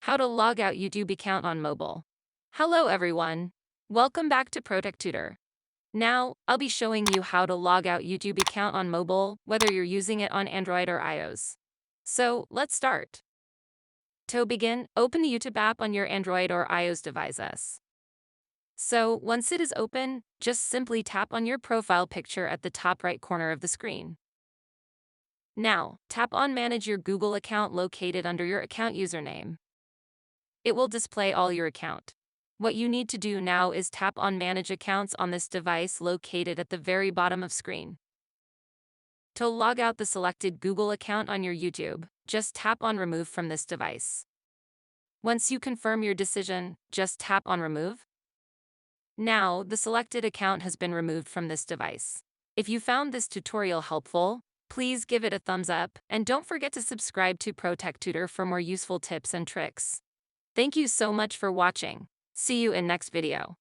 How to log out YouTube account on mobile. Hello everyone. Welcome back to Protect Tutor. Now, I'll be showing you how to log out YouTube account on mobile, whether you're using it on Android or iOS. So, let's start. To begin, open the YouTube app on your Android or iOS devices. So, once it is open, just simply tap on your profile picture at the top right corner of the screen. Now, tap on Manage your Google account located under your account username. It will display all your account. What you need to do now is tap on Manage Accounts on this device located at the very bottom of screen. To log out the selected Google account on your YouTube, just tap on Remove from this device. Once you confirm your decision, just tap on Remove. Now, the selected account has been removed from this device. If you found this tutorial helpful, please give it a thumbs up and don't forget to subscribe to Protect Tutor for more useful tips and tricks. Thank you so much for watching. See you in next video.